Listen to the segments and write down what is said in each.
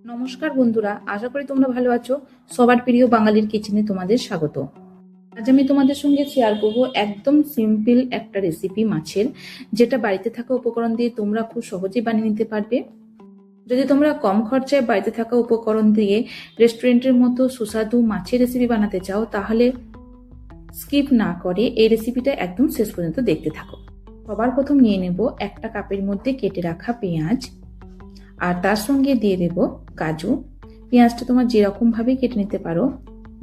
নমস্কার বন্ধুরা, আশা করি তোমরা ভালো আছো। সবার প্রিয় বাঙালির কিচেনে তোমাদের স্বাগত। আজ আমি তোমাদের সঙ্গে শেয়ার করব একদম সিম্পল একটা রেসিপি মাছের, যেটা বাড়িতে থাকা উপকরণ দিয়ে তোমরা খুব সহজেই বানিয়ে নিতে পারবে। যদি তোমরা কম খরচায় বাড়িতে থাকা উপকরণ দিয়ে রেস্টুরেন্টের মতো সুস্বাদু মাছের রেসিপি বানাতে চাও, তাহলে স্কিপ না করে এই রেসিপিটা একদম শেষ পর্যন্ত দেখতে থাকো। সবার প্রথম নিয়ে নেব একটা কাপের মধ্যে কেটে রাখা পেঁয়াজ, আর তার সঙ্গে দিয়ে দেব কাজু। পেঁয়াজটা তোমার যেরকম ভাবে কেটে নিতে পারো।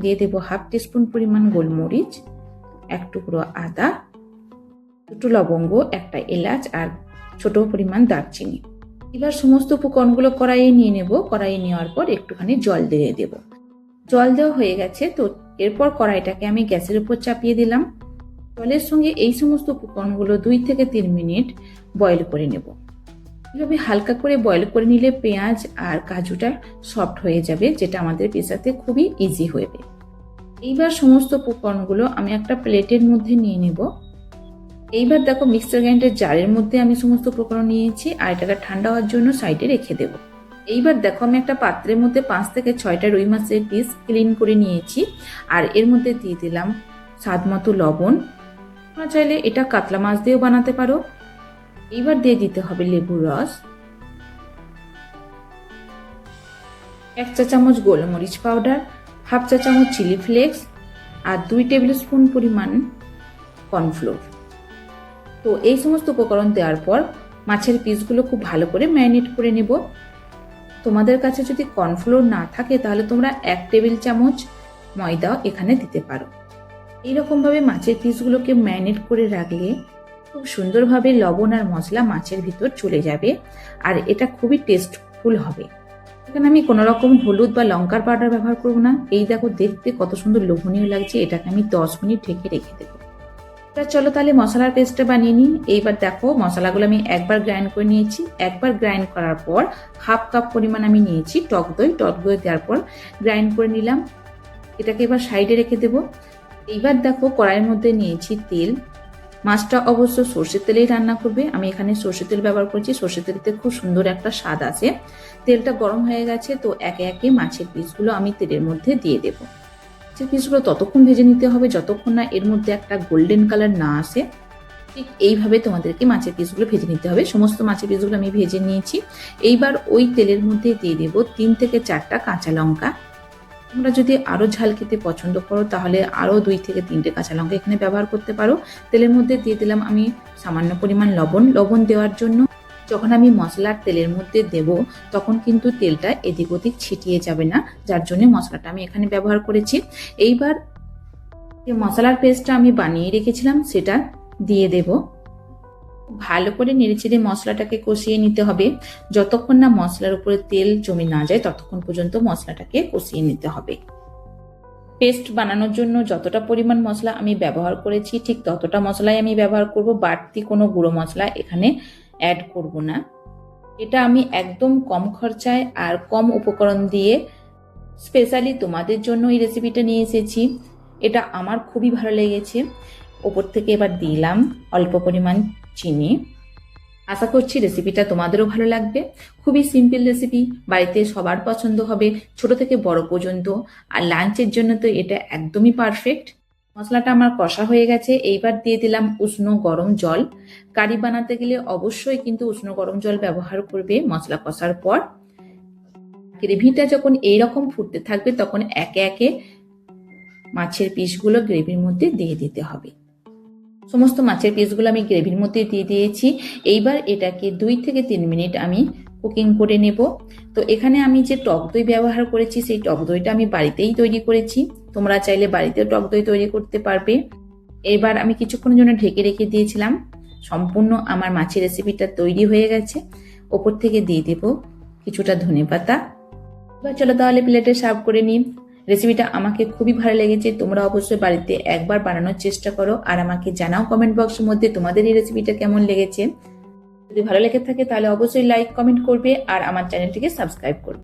দিয়ে দেব হাফ টিস্পুন পরিমাণ গোলমরিচ, এক টুকরো আদা, দুটো লবঙ্গ, একটা এলাচ আর ছোট পরিমাণ দারচিনি। এবার সমস্ত উপকরণগুলো কড়াইয়ে নিয়ে নেব। কড়াইয়ে নেওয়ার পর একটুখানি জল দিয়ে দেব। জল দেওয়া হয়ে গেছে, তো এরপর কড়াইটাকে আমি গ্যাসের উপর চাপিয়ে দিলাম। জলের সঙ্গে এই সমস্ত উপকরণগুলো 2 থেকে 3 মিনিট বয়েল করে নেব। এভাবে হালকা করে বয়েল করে নিলে পেঁয়াজ আর কাজুটা সফট হয়ে যাবে, যেটা আমাদের পেশাতে খুবই ইজি হবে। এইবার সমস্ত উপকরণগুলো আমি একটা প্লেটের মধ্যে নিয়ে নেব। এইবার দেখো, মিক্সার গ্রাইন্ডার জারের মধ্যে আমি সমস্ত উপকরণ নিয়েছি, আর এটাকে ঠান্ডা হওয়ার জন্য সাইডে রেখে দেব। এইবার দেখো, আমি একটা পাত্রের মধ্যে 5 থেকে 6টা রুই মাছের পিস ক্লিন করে নিয়েছি, আর এর মধ্যে দিয়ে দিলাম স্বাদ মতো লবণ। তোমরা চাইলে এটা কাতলা মাছ দিয়েও বানাতে পারো। এইবার দিয়ে দিতে হবে লেবুর রস, 1 চা চামচ গোলমরিচ পাউডার, হাফ চা চামচ চিলি ফ্লেক্স, আর 2 টেবিল স্পুন পরিমাণ কর্নফ্লোর। তো এই সমস্ত উপকরণ দেওয়ার পর মাছের পিসগুলো খুব ভালো করে ম্যারিনেট করে নেব। তোমাদের কাছে যদি কর্নফ্লোর না থাকে, তাহলে তোমরা 1 টেবিল চামচ ময়দাও এখানে দিতে পারো। এইরকমভাবে মাছের পিসগুলোকে ম্যারিনেট করে রাখলে খুব সুন্দরভাবে লবণ আর মশলা মাছের ভিতর চলে যাবে, আর এটা খুবই টেস্টফুল হবে। এখানে আমি কোনো রকম হলুদ বা লঙ্কার পাউডার ব্যবহার করব না। এই দেখো, দেখতে কত সুন্দর লোভনীয় লাগছে। এটাকে আমি 10 মিনিট ঢেকে রেখে দেবো। এবার চলো তাহলে মশলার পেস্টটা বানিয়ে নিই। এইবার দেখো, মশলাগুলো আমি একবার গ্রাইন্ড করে নিয়েছি। একবার গ্রাইন্ড করার পর হাফ কাপ পরিমাণ আমি নিয়েছি টক দই। টক দই দেওয়ার পর গ্রাইন্ড করে নিলাম। এটাকে এবার সাইডে রেখে দেবো। এইবার দেখো, কড়াইয়ের মধ্যে নিয়েছি তেল। মাছটা অবশ্য সর্ষের তেলেই রান্না করবে। আমি এখানে সর্ষের তেল ব্যবহার করছি। সর্ষের তেলেতে খুব সুন্দর একটা স্বাদ আসে। তেলটা গরম হয়ে গেছে, তো একে একে মাছের পিসগুলো আমি তেলের মধ্যে দিয়ে দেব। মাছের পিসগুলো ততক্ষণ ভেজে নিতে হবে যতক্ষণ না এর মধ্যে একটা গোল্ডেন কালার না আসে। ঠিক এইভাবে তোমাদেরকে মাছের পিসগুলো ভেজে নিতে হবে। সমস্ত মাছের পিসগুলো আমি ভেজে নিয়েছি। এইবার ওই তেলের মধ্যে দিয়ে দেব 3 থেকে 4টা কাঁচা লঙ্কা। তোমরা যদি আরো ঝাল খেতে পছন্দ করো, তাহলে আরো 2 থেকে 3টে কাঁচা লঙ্কা এখানে ব্যবহার করতে পারো। তেলের মধ্যে দিয়ে দিলাম আমি সামান্য পরিমাণ লবণ। লবণ দেওয়ার জন্য যখন আমি মশলার তেলের মধ্যে দেব, তখন কিন্তু তেলটা এদিক ওদিক ছিটিয়ে যাবে না, যার জন্য মশলাটা আমি এখানে ব্যবহার করেছি। এইবার যে মশলার পেস্টটা আমি বানিয়ে রেখেছিলাম, সেটা দিয়ে দেব। ভালো করে নেড়েচেড়ে মশলাটাকে কষিয়ে নিতে হবে। যতক্ষণ না মশলার উপরে তেল জমে না যায়, ততক্ষণ পর্যন্ত মশলাটাকে কষিয়ে নিতে হবে। পেস্ট বানানোর জন্য যতটা পরিমাণ মশলা আমি ব্যবহার করেছি, ঠিক ততটা মশলাই আমি ব্যবহার করব। বাড়তি কোনো গুঁড়ো মশলা এখানে অ্যাড করব না। এটা আমি একদম কম খরচায় আর কম উপকরণ দিয়ে স্পেশালি তোমাদের জন্য এই রেসিপিটা নিয়ে এসেছি। এটা আমার খুবই ভালো লেগেছে। ওপর থেকে এবার দিলাম অল্প পরিমাণ চিনি। আশা করছি রেসিপিটা তোমাদেরও ভালো লাগবে। খুবই সিম্পল রেসিপি, বাড়িতে সবার পছন্দ হবে, ছোট থেকে বড় পর্যন্ত। আর লাঞ্চের জন্য তো এটা একদমই পারফেক্ট। মশলাটা আমার কষা হয়ে গেছে। এইবার দিয়ে দিলাম উষ্ণ গরম জল। কারি বানাতে গেলে অবশ্যই কিন্তু উষ্ণ গরম জল ব্যবহার করবে মশলা কষার পর। গ্রেভিটা যখন এইরকম ফুটতে থাকবে, তখন একে একে মাছের পিসগুলো গ্রেভির মধ্যে দিয়ে দিতে হবে। সমস্ত মাছের পিসগুলো আমি গ্রেভির মধ্যে দিয়ে দিয়েছি। এইবার এটাকে 2 থেকে 3 মিনিট আমি কুকিং করে নেব। তো এখানে আমি যে টক দই ব্যবহার করেছি, সেই টক দইটা আমি বাড়িতেই তৈরি করেছি। তোমরা চাইলে বাড়িতেও টক দই তৈরি করতে পারবে। এবার আমি কিছুক্ষণের জন্য ঢেকে রেখে দিয়েছিলাম। সম্পূর্ণ আমার মাছের রেসিপিটা তৈরি হয়ে গেছে। ওপর থেকে দিয়ে দেব কিছুটা ধনেপাতা। এবার চলো তাহলে প্লেটে সার্ভ করে নিই। রেসিপিটা আমাকে খুবই ভালো লেগেছে। তোমরা অবশ্যই বাড়িতে একবার বানানোর চেষ্টা করো, আর আমাকে জানাও কমেন্ট বক্সের মধ্যে তোমাদের এই রেসিপিটা কেমন লেগেছে। যদি ভালো লেগে থাকে তাহলে অবশ্যই লাইক কমেন্ট করবে, আর আমার চ্যানেলটিকে সাবস্ক্রাইব করবে।